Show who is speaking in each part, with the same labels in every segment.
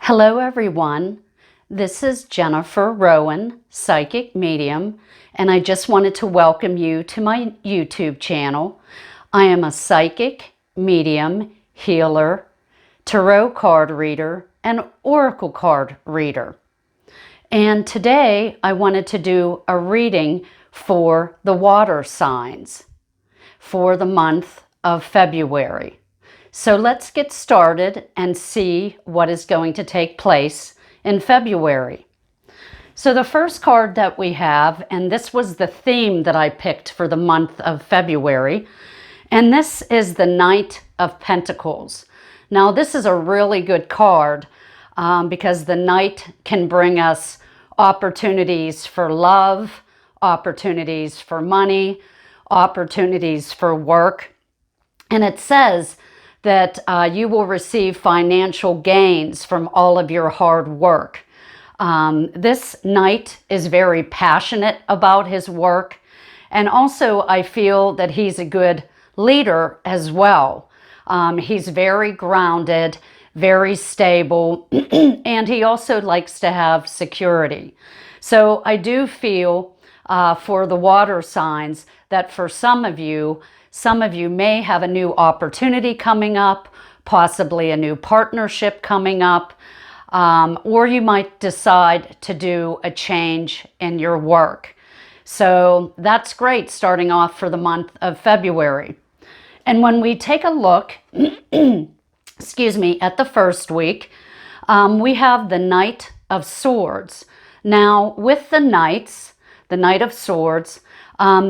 Speaker 1: Hello everyone, this is Jennifer Rowan, Psychic Medium, and I just wanted to welcome you to my YouTube channel. I am a psychic, medium, healer, tarot card reader, and oracle card reader. And today I wanted to do a reading for the water signs for the month of February. So let's get started and see what is going to take place in February. So the first card that we have, and this was the theme that I picked for the month of February, and this is the Knight of Pentacles. Now this is a really good card because the Knight can bring us opportunities for love, opportunities for money, opportunities for work. And it says that you will receive financial gains from all of your hard work. This Knight is very passionate about his work, and also I feel that he's a good leader as well. He's very grounded, very stable, and he also likes to have security. So I do feel for the water signs that for some of you may have a new opportunity coming up, possibly a new partnership coming up, or you might decide to do a change in your work. So that's great starting off for the month of February. And when we take a look, excuse me, at the first week, we have the Knight of Swords. Now with the Knights, the Knight of Swords,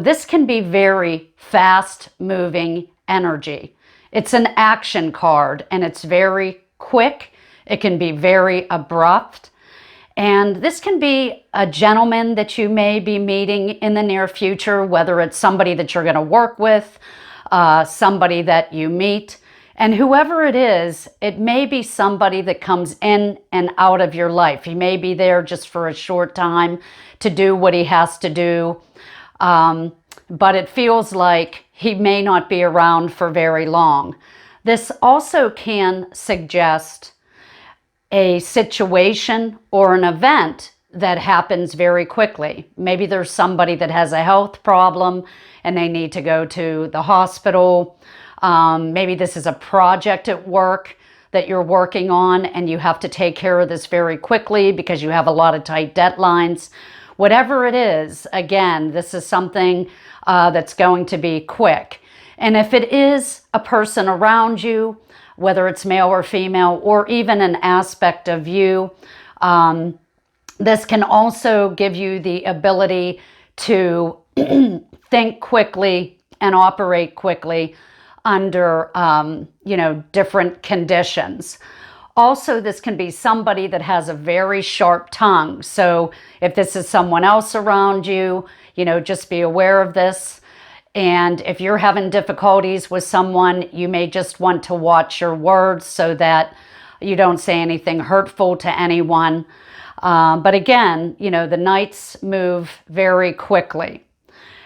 Speaker 1: this can be very fast-moving energy. It's an action card and it's very quick. It can be very abrupt. And this can be a gentleman that you may be meeting in the near future, whether it's somebody that you're going to work with, somebody that you meet. And whoever it is, it may be somebody that comes in and out of your life. He may be there just for a short time to do what he has to do. But it feels like he may not be around for very long. This also can suggest a situation or an event that happens very quickly. Maybe there's somebody that has a health problem and they need to go to the hospital. Maybe this is a project at work that you're working on and you have to take care of this very quickly because you have a lot of tight deadlines. Whatever it is, again, this is something that's going to be quick. And if it is a person around you, whether it's male or female, or even an aspect of you, this can also give you the ability to think quickly and operate quickly under, different conditions. Also, this can be somebody that has a very sharp tongue. So if this is someone else around you, just be aware of this. And if you're having difficulties with someone, you may just want to watch your words so that you don't say anything hurtful to anyone. But again, the Knights move very quickly.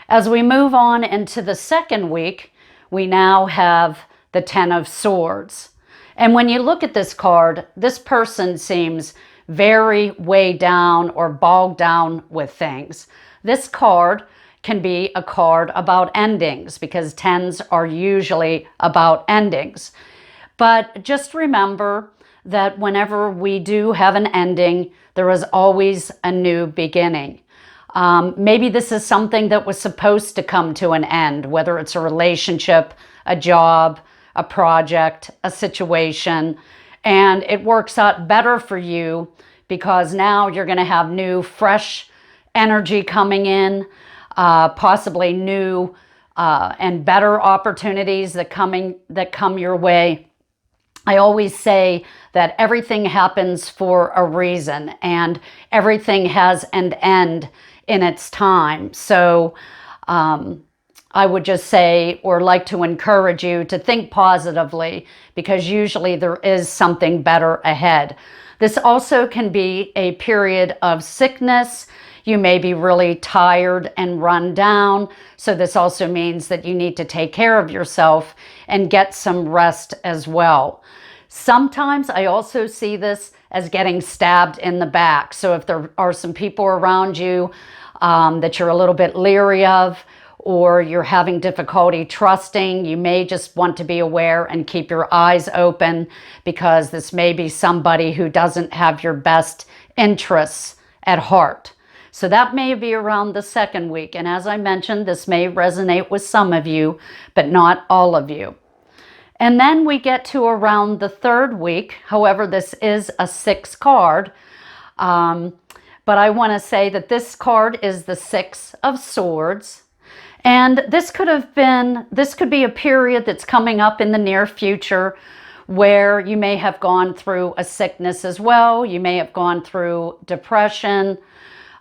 Speaker 1: As we move on into the second week, we now have the Ten of Swords. And when you look at this card, this person seems very weighed down or bogged down with things. This card can be a card about endings because tens are usually about endings. But just remember that whenever we do have an ending, there is always a new beginning. Maybe this is something that was supposed to come to an end, whether it's a relationship, a job, a project, a situation, and it works out better for you because now you're going to have new, fresh energy coming in, possibly new and better opportunities that come your way. I always say that everything happens for a reason and everything has an end in its time. So I would just say, or like to encourage you to think positively because usually there is something better ahead. This also can be a period of sickness. You may be really tired and run down. So this also means that you need to take care of yourself and get some rest as well. Sometimes I also see this as getting stabbed in the back. So if there are some people around you that you're a little bit leery of, or you're having difficulty trusting, you may just want to be aware and keep your eyes open, because this may be somebody who doesn't have your best interests at heart. So that may be around the second week. And as I mentioned, this may resonate with some of you, but not all of you. And then we get to around the third week. However, this is a 6 card. But I want to say that this card is the 6 of Swords. And this could be a period that's coming up in the near future where you may have gone through a sickness as well. You may have gone through depression.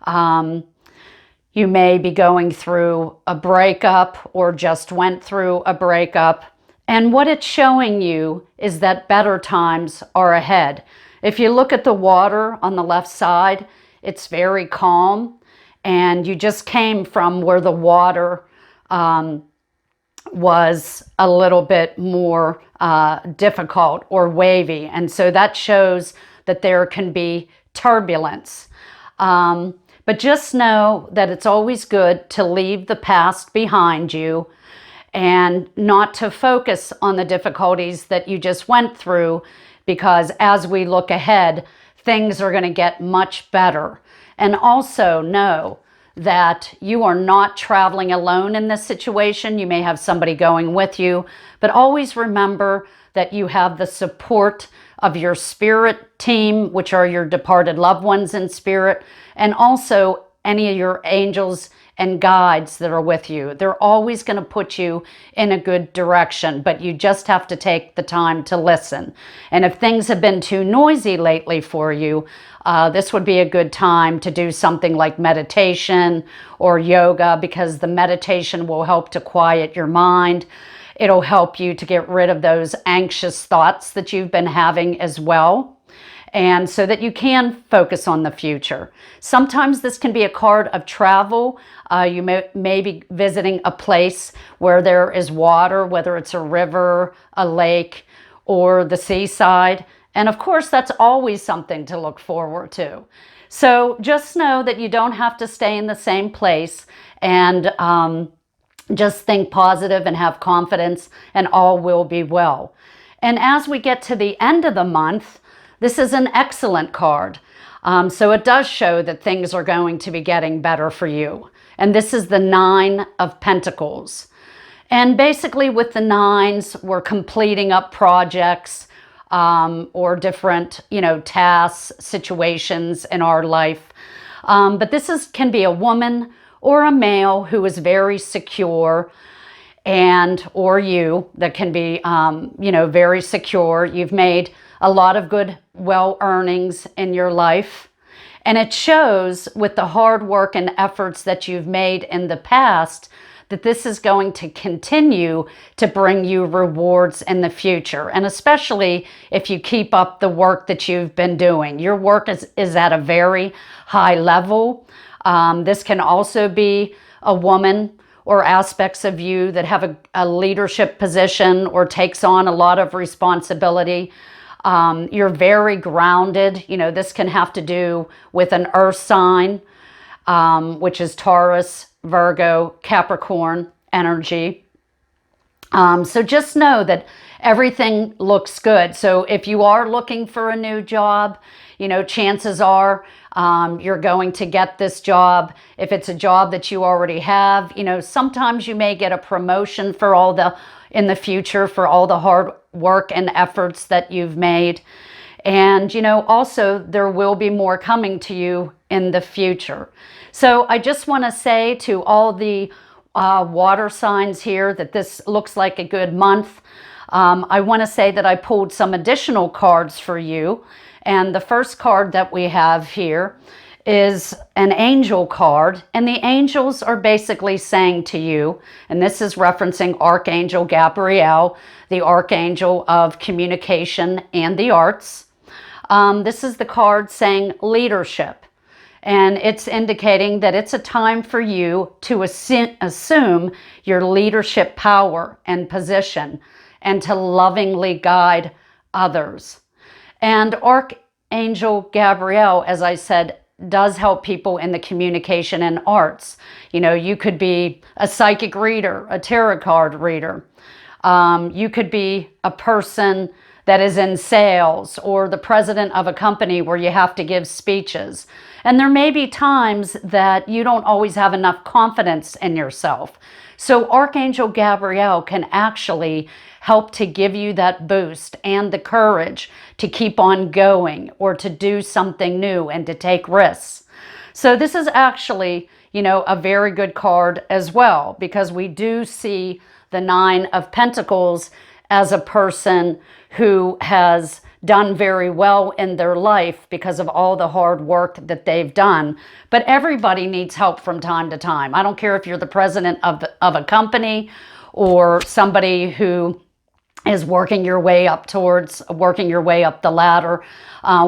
Speaker 1: You may be going through a breakup or just went through a breakup. And what it's showing you is that better times are ahead. If you look at the water on the left side, it's very calm. And you just came from where the water was a little bit more difficult or wavy. And so that shows that there can be turbulence. But just know that it's always good to leave the past behind you and not to focus on the difficulties that you just went through, because as we look ahead, things are going to get much better. And also know that you are not traveling alone in this situation. You may have somebody going with you, but always remember that you have the support of your spirit team, which are your departed loved ones in spirit, and also any of your angels and guides that are with you. They're always going to put you in a good direction, but you just have to take the time to listen. And if things have been too noisy lately for you, this would be a good time to do something like meditation or yoga, because the meditation will help to quiet your mind. It'll help you to get rid of those anxious thoughts that you've been having as well, and so that you can focus on the future. Sometimes this can be a card of travel. You may be visiting a place where there is water, whether it's a river, a lake, or the seaside. And of course, that's always something to look forward to. So just know that you don't have to stay in the same place, and just think positive and have confidence, and all will be well. And as we get to the end of the month, this is an excellent card. So it does show that things are going to be getting better for you. And this is the 9 of Pentacles. And basically with the 9s, we're completing up projects or different, tasks, situations in our life. But this can be a woman or a male who is very secure, or you that can be, very secure. You've made a lot of good, well earnings in your life. And it shows with the hard work and efforts that you've made in the past that this is going to continue to bring you rewards in the future. And especially if you keep up the work that you've been doing. Your work is at a very high level. This can also be a woman or aspects of you that have a leadership position or takes on a lot of responsibility. You're very grounded. This can have to do with an earth sign, which is Taurus, Virgo, Capricorn energy. So just know that everything looks good. So if you are looking for a new job, chances are you're going to get this job. If it's a job that you already have, sometimes you may get a promotion in the future for all the hard work and efforts that you've made. And, also there will be more coming to you in the future. So I just want to say to all the water signs here that this looks like a good month. I want to say that I pulled some additional cards for you. And the first card that we have here is an angel card. And the angels are basically saying to you, and this is referencing Archangel Gabriel, the archangel of communication and the arts. This is the card saying leadership. And it's indicating that it's a time for you to assume your leadership power and position and to lovingly guide others. And Archangel Gabriel, as I said, does help people in the communication and arts. You know, you could be a psychic reader, a tarot card reader. You could be a person that is in sales or the president of a company where you have to give speeches. And there may be times that you don't always have enough confidence in yourself. So Archangel Gabriel can actually help to give you that boost and the courage to keep on going or to do something new and to take risks. So this is actually, you know, a very good card as well, because we do see the Nine of Pentacles as a person who has done very well in their life because of all the hard work that they've done. But everybody needs help from time to time. I don't care if you're the president of a company or somebody who is working your way up the ladder.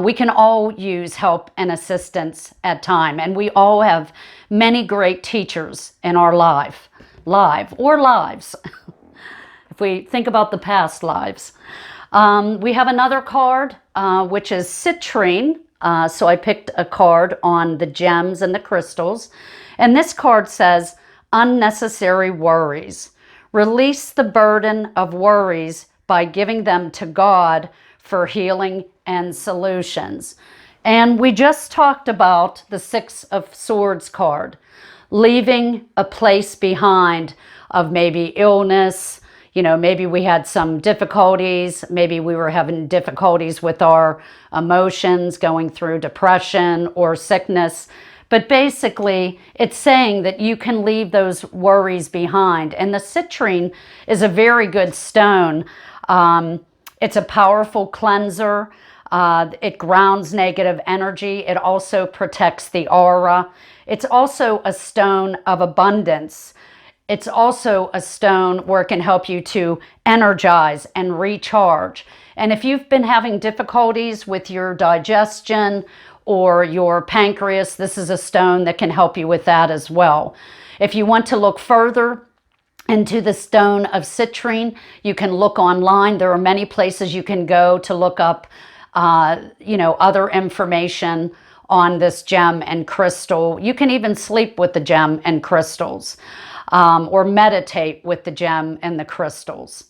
Speaker 1: We can all use help and assistance at time. And we all have many great teachers in our lives. If we think about the past lives. We have another card, which is citrine. So I picked a card on the gems and the crystals. And this card says, unnecessary worries. Release the burden of worries by giving them to God for healing and solutions. And we just talked about the Six of Swords card, leaving a place behind of maybe illness. You know, maybe we had some difficulties. Maybe we were having difficulties with our emotions, going through depression or sickness. But basically, it's saying that you can leave those worries behind. And the citrine is a very good stone. It's a powerful cleanser. It grounds negative energy. It also protects the aura. It's also a stone of abundance. It's also a stone where it can help you to energize and recharge. And if you've been having difficulties with your digestion or your pancreas, this is a stone that can help you with that as well. If you want to look further into the stone of citrine, you can look online. There are many places you can go to look up, other information on this gem and crystal. You can even sleep with the gem and crystals. Or meditate with the gem and the crystals.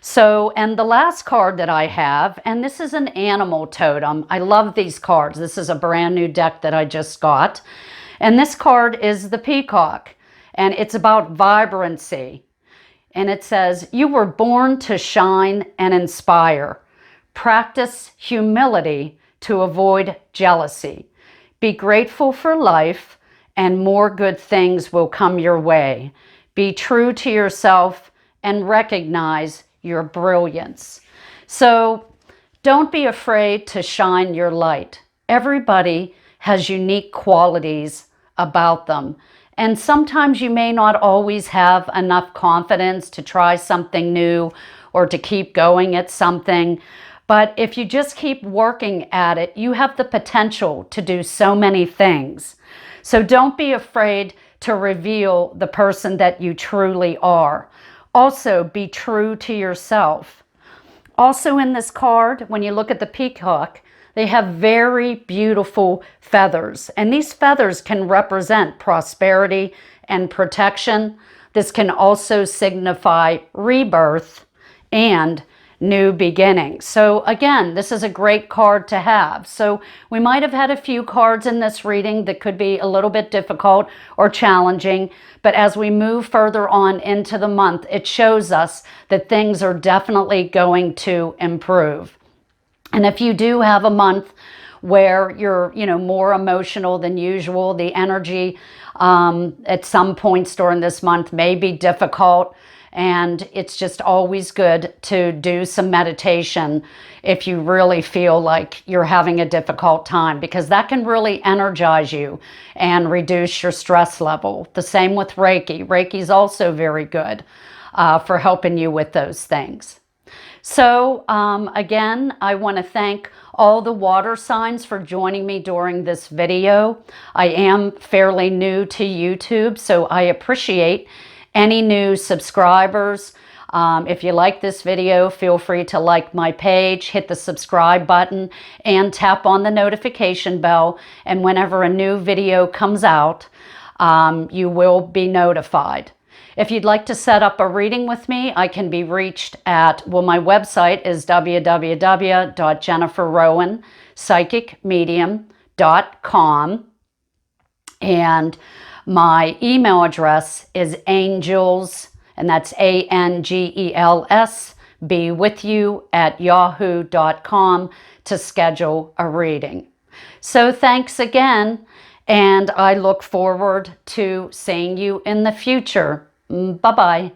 Speaker 1: So, and the last card that I have, and this is an animal totem. I love these cards. This is a brand new deck that I just got. And this card is the peacock, and it's about vibrancy. And it says, you were born to shine and inspire. Practice humility to avoid jealousy. Be grateful for life, and more good things will come your way. Be true to yourself and recognize your brilliance. So don't be afraid to shine your light. Everybody has unique qualities about them. And sometimes you may not always have enough confidence to try something new or to keep going at something. But if you just keep working at it, you have the potential to do so many things. So don't be afraid to reveal the person that you truly are. Also, be true to yourself. Also in this card, when you look at the peacock, they have very beautiful feathers. And these feathers can represent prosperity and protection. This can also signify rebirth and new beginnings. So again, this is a great card to have. So we might have had a few cards in this reading that could be a little bit difficult or challenging, but as we move further on into the month, it shows us that things are definitely going to improve. And if you do have a month where you're, more emotional than usual, the energy at some points during this month may be difficult. And it's just always good to do some meditation if you really feel like you're having a difficult time, because that can really energize you and reduce your stress level. The same with Reiki. Reiki is also very good for helping you with those things. So again, I want to thank all the water signs for joining me during this video. I am fairly new to YouTube, so I appreciate any new subscribers. If you like this video, feel free to like my page, hit the subscribe button, and tap on the notification bell. And whenever a new video comes out, you will be notified. If you'd like to set up a reading with me, I can be reached at, well, my website is www.jenniferrowanpsychicmedium.com. And my email address is angels, and that's ANGELS, be with you at yahoo.com to schedule a reading. So thanks again, and I look forward to seeing you in the future. Bye-bye.